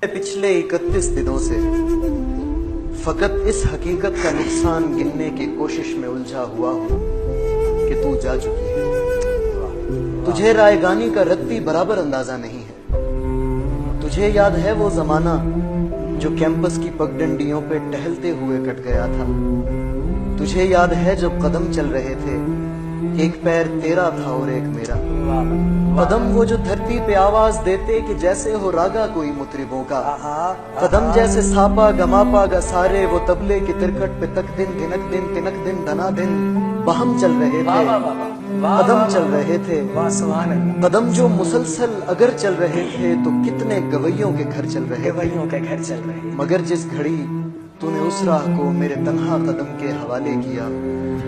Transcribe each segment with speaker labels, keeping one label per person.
Speaker 1: पिछले 31 दिनों से फकत इस हकीकत का नुकसान गिनने की कोशिश में उलझा हुआ हूँ कि तू जा चुकी है। तुझे रायगानी का रत्ती बराबर अंदाजा नहीं है। तुझे याद है वो जमाना जो कैंपस की पगडंडियों पे टहलते हुए कट गया था। तुझे याद है जब कदम चल रहे थे, एक पैर तेरा था और एक मेरा। कदम वो जो धरती पे आवाज देते कि जैसे हो रागा कोई मुतरिबों का। कदम जैसे सापा गमापा गा सारे वो तबले की तिरकट पे तक दिन तिनक दिन तिनक दिन धना दिन बहम चल रहे थे। कदम चल रहे थे, कदम जो मुसलसल अगर चल रहे थे तो कितने गवैयों के घर चल रहे। मगर जिस घड़ी तूने उस राह को मेरे तन्हा कदम के हवाले किया,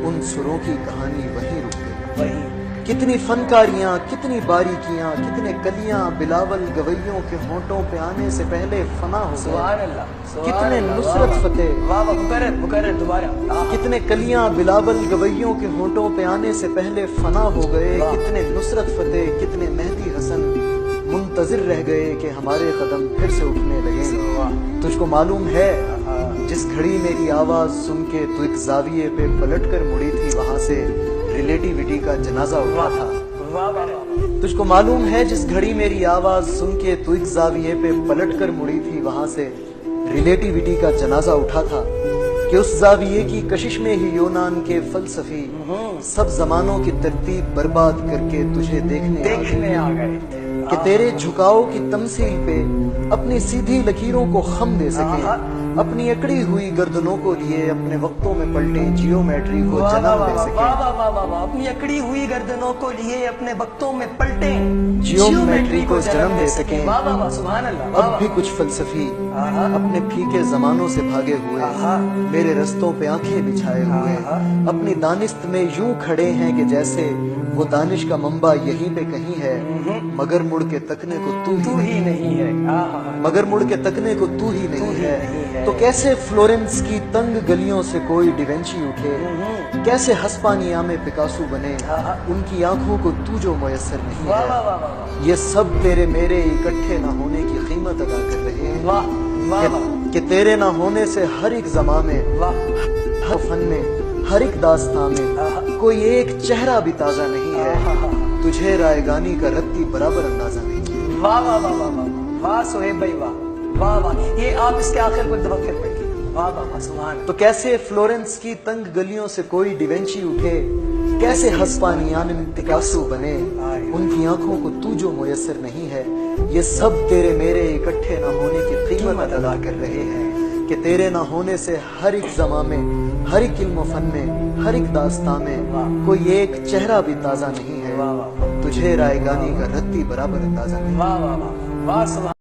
Speaker 1: उन सुरों की कहानी वहीं रुक गई। कितनी फनकारियां, कितनी बारीकियां, कितने कलियां बिलावल गवैयों के होंठों पे आने से पहले फना हो गए। कितने नुसरत फतेह कितने कलियां बिलावल गवैयों के होंठों पे आने से पहले फना हो गए। कितने नुसरत फतेह, कितने मेहदी हसन मुंतजिर रह गए कि हमारे कदम फिर से उठने लगे। तुझको मालूम है जिस घड़ी मेरी आवाज सुन के तू एक जाविये पे पलट कर मुड़ी थी, वहां से रिलेटिविटी का जनाजा उठा था। तुझको मालूम है जिस घड़ी मेरी आवाज सुन के तू एक जाविये पे पलट कर मुड़ी थी, वहां से रिलेटिविटी का जनाजा उठा था कि उस जाविये की कशिश में ही यूनान के फलसफी सब जमानों की तरतीब बर्बाद करके तुझे देखने आ गए कि तेरे झुकाव की तमसील पे अपनी सीधी लकीरों को खम दे सके, अपनी अकड़ी हुई गर्दनों को लिए अपने वक्तों में पलटे जियोमेट्री को जन्म दे सके।
Speaker 2: अपनी अकड़ी हुई गर्दनों को लिए अपने वक्तों में पलटे
Speaker 1: जियोमेट्री को जन्म दे सके। अब भी कुछ फलसफी अपने फीके जमानों से भागे हुए मेरे रस्तों पे आंखें बिछाए हुए अपनी दानिस्त में यूं खड़े हैं कि जैसे वो दानिश का मंबा यहीं पे कहीं है, मगर मुड़ के तकने को तू ही नहीं है। मगर मुड़ के तकने को तू ही नहीं है। तो कैसे फ्लोरेंस की तंग गलियों से कोई डिवेंची उठे, कैसे हस्पानिया में पिकासो बने, उनकी आंखों को तू जो मुयस्सर नहीं है। ये सब तेरे मेरे इकट्ठे ना होने की कीमत अदा कर रहे हैं कि तेरे ना होने से हर एक जमा में, हर फन में, हर एक दास्तां में कोई एक चेहरा भी ताजा नहीं है। तुझे रायगानी का रत्ती बराबर अंदाजा नहीं।
Speaker 2: वाह वाह वाह वाह वाह सोहेब भाई वाह वाह वाह। ये आप इसके आखिर को दबक्के पढ़िए। वाह वाह वाह सुभान।
Speaker 1: तो कैसे फ्लोरेंस की तंग गलियों से कोई डिवेंची उठे, कैसे हस्पानिया में पिकासो बने, उनकी आंखों को तू जो मुयस्सर नहीं है। ये सब तेरे मेरे इकट्ठे न होने की कीमत अदा कर रहे हैं कि तेरे न होने से हर एक जमा में, हर एक इल्म फन में, हर एक दास्तां में कोई एक चेहरा भी ताजा नहीं है। तुझे रायगानी का रत्ती बराबर अंदाजा नहीं।
Speaker 2: वाह वाह वाह वाह।